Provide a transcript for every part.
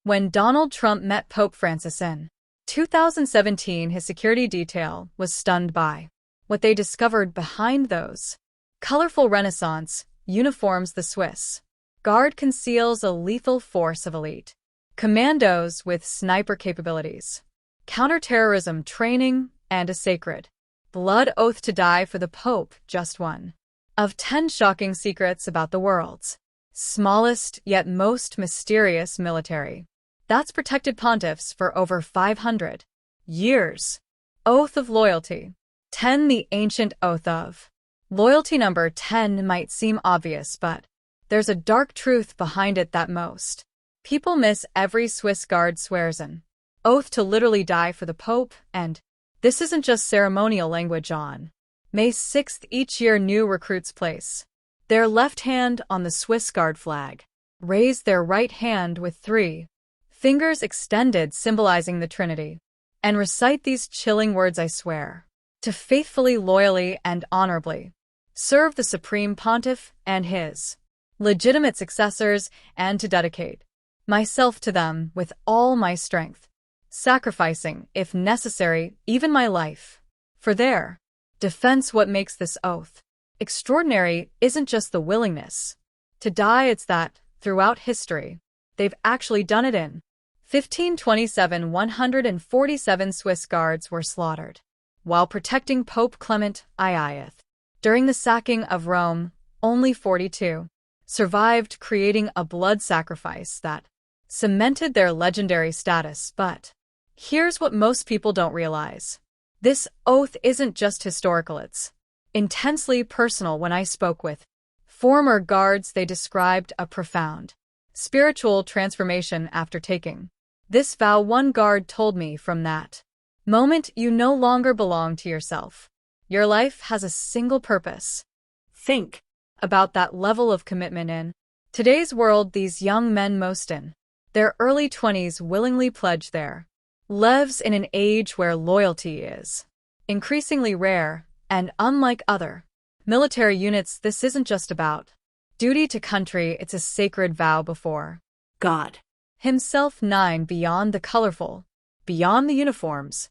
When Donald Trump met Pope Francis in 2017, his security detail was stunned by what they discovered behind those colorful Renaissance uniforms. The Swiss Guard conceals a lethal force of elite commandos with sniper capabilities, counterterrorism training, and a sacred blood oath to die for the Pope. Just one of 10 shocking secrets about the world's smallest yet most mysterious military that's protected pontiffs for over 500 years. Oath of Loyalty 10. The ancient oath of loyalty. Number 10 might seem obvious, but there's a dark truth behind it that most people miss. Every Swiss Guard swears an oath to literally die for the Pope, and this isn't just ceremonial language. On May 6th each year, new recruits place their left hand on the Swiss Guard flag, raise their right hand with 3 fingers extended symbolizing the Trinity, and recite these chilling words: I swear to faithfully, loyally, and honorably serve the Supreme Pontiff and his legitimate successors, and to dedicate myself to them with all my strength, sacrificing, if necessary, even my life for their defense. What makes this oath extraordinary isn't just the willingness to die, it's that, throughout history, they've actually done it. In 1527, 147 Swiss Guards were slaughtered while protecting Pope Clement IX. During the sacking of Rome, only 42 survived, creating a blood sacrifice that cemented their legendary status. But here's what most people don't realize. This oath isn't just historical, it's intensely personal. When I spoke with former guards, they described a profound spiritual transformation after taking this vow. One guard told me, from that moment, you no longer belong to yourself. Your life has a single purpose. Think about that level of commitment. In today's world, these young men, most in their early 20s, willingly pledge their lives in an age where loyalty is increasingly rare, and unlike other military units, this isn't just about duty to country, it's a sacred vow before God himself. 9. Beyond the colorful, beyond the uniforms,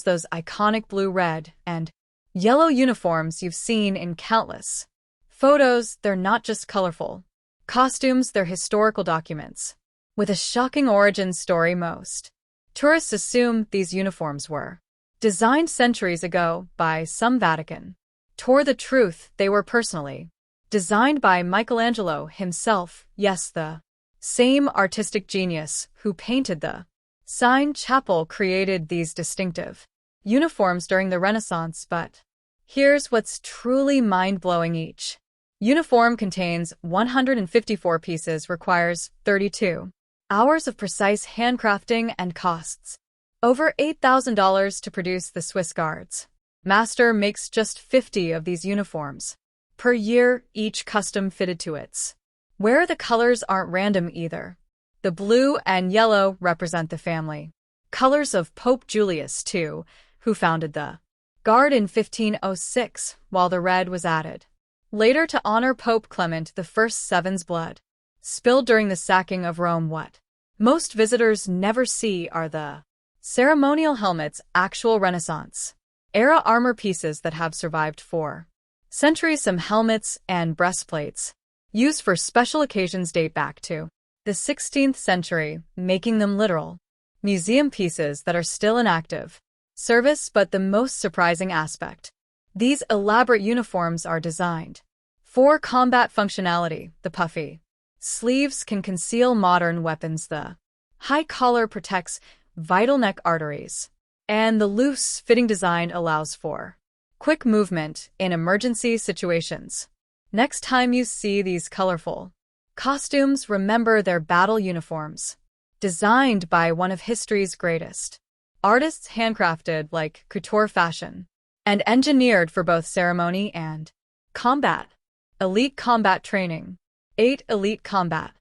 those iconic blue, red, and yellow uniforms you've seen in countless photos, they're not just colorful costumes, they're historical documents with a shocking origin story. Most tourists assume these uniforms were designed centuries ago by some Vatican tour. The truth, they were personally designed by Michelangelo himself. Yes, the same artistic genius who painted the Sistine Chapel created these distinctive uniforms during the Renaissance. But here's what's truly mind-blowing. Each uniform contains 154 pieces, requires 32 hours of precise handcrafting, and costs over $8,000 to produce. The Swiss Guards master makes just 50 of these uniforms per year, each custom fitted to its wearer. The colors aren't random either. The blue and yellow represent the family colors of Pope Julius II, who founded the Guard in 1506, while the red was added later to honor Pope Clement I's blood spilled during the sacking of Rome. What most visitors never see are the ceremonial helmets, actual Renaissance-era armor pieces that have survived for centuries. Some helmets and breastplates used for special occasions date back to the 16th century, making them literal museum pieces that are still in active service. But the most surprising aspect, these elaborate uniforms are designed for combat functionality. The puffy sleeves can conceal modern weapons, the high collar protects vital neck arteries, and the loose fitting design allows for quick movement in emergency situations. Next time you see these colorful costumes, remember they're battle uniforms, designed by one of history's greatest artists, handcrafted like couture fashion, and engineered for both ceremony and combat. Elite combat training. 8. Elite combat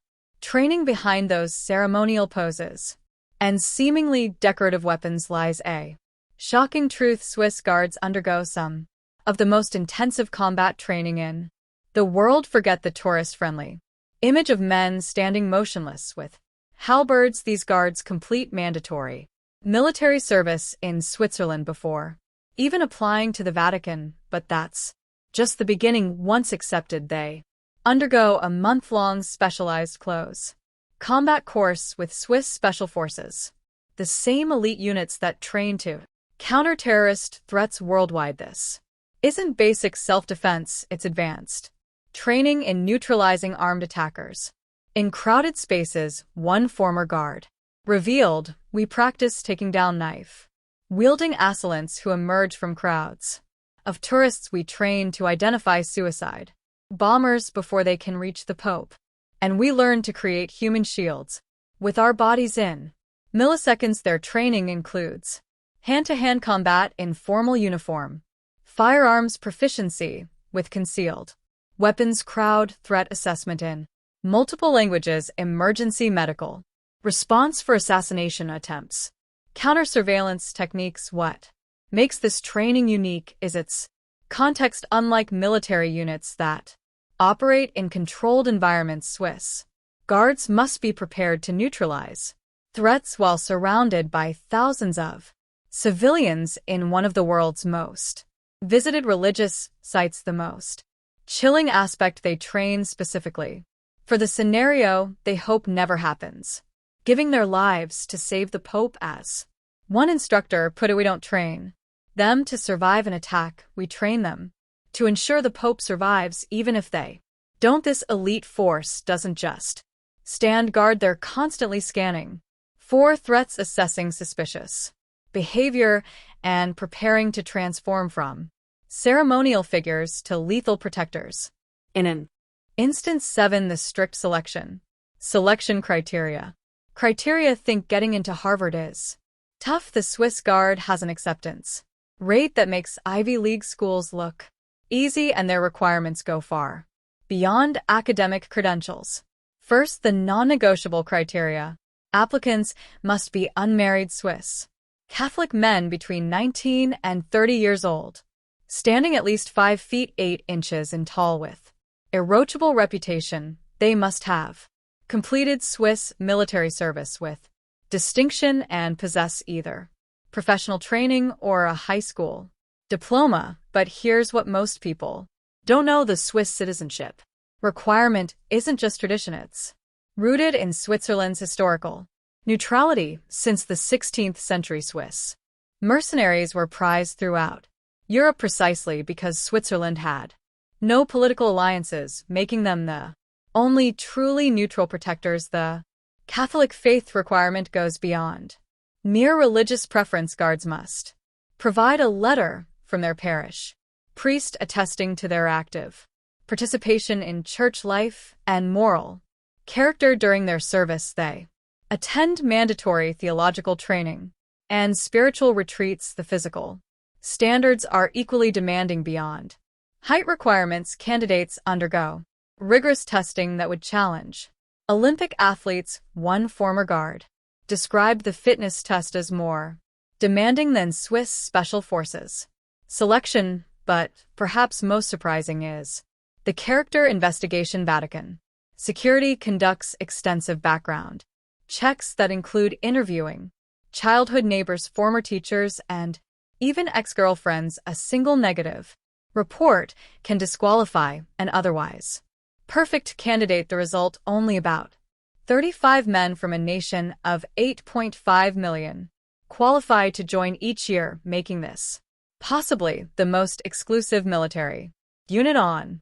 training. Behind those ceremonial poses and seemingly decorative weapons lies a shocking truth. Swiss Guards undergo some of the most intensive combat training in the world. Forget the tourist-friendly image of men standing motionless with Halberds, these guards complete mandatory military service in Switzerland before even applying to the Vatican, but that's just the beginning. Once accepted, they undergo a month-long specialized close combat course with Swiss Special Forces, the same elite units that train to counter terrorist threats worldwide. This isn't basic self-defense, it's advanced training in neutralizing armed attackers. In crowded spaces, one former guard revealed, we practice taking down knife-wielding assailants who emerge from crowds of tourists. We train to identify suicide bombers before they can reach the Pope. And we learn to create human shields with our bodies in milliseconds. Their training includes hand-to-hand combat in formal uniform, firearms proficiency with concealed weapons, crowd threat assessment in multiple languages, emergency medical response for assassination attempts, counter-surveillance techniques. What makes this training unique is its context. Unlike military units that operate in controlled environments, Swiss guards must be prepared to neutralize threats while surrounded by thousands of civilians in one of the world's most visited religious sites. The most chilling aspect, they train specifically for the scenario they hope never happens, giving their lives to save the Pope. As one instructor put it, we don't train them to survive an attack, we train them to ensure the Pope survives even if they don't. This elite force doesn't just stand guard, they're constantly scanning for threats, assessing suspicious behavior, and preparing to transform from ceremonial figures to lethal protectors. In an Instance 7, the strict selection criteria. Think getting into Harvard is tough. The Swiss Guard has an acceptance rate that makes Ivy League schools look easy, and their requirements go far beyond academic credentials. First, the non-negotiable criteria. Applicants must be unmarried Swiss Catholic men between 19 and 30 years old, standing at least 5 feet 8 inches in tall with irreproachable reputation. They must have completed Swiss military service with distinction and possess either professional training or a high school diploma. But here's what most people don't know: the Swiss citizenship requirement isn't just tradition, it's rooted in Switzerland's historical neutrality. Since the 16th century, Swiss mercenaries were prized throughout Europe precisely because Switzerland had no political alliances, making them the only truly neutral protectors. The Catholic faith requirement goes beyond mere religious preference. Guards must provide a letter from their parish priest attesting to their active participation in church life and moral character during their service. They attend mandatory theological training and spiritual retreats. The physical standards are equally demanding. Beyond height requirements, candidates undergo rigorous testing that would challenge Olympic athletes. One former guard described the fitness test as more demanding than Swiss Special Forces selection. But perhaps most surprising is the character investigation. Vatican security conducts extensive background checks that include interviewing childhood neighbors, former teachers, and even ex-girlfriends. A single negative report can disqualify an otherwise perfect candidate. The result: only about 35 men from a nation of 8.5 million qualify to join each year, making this possibly the most exclusive military unit on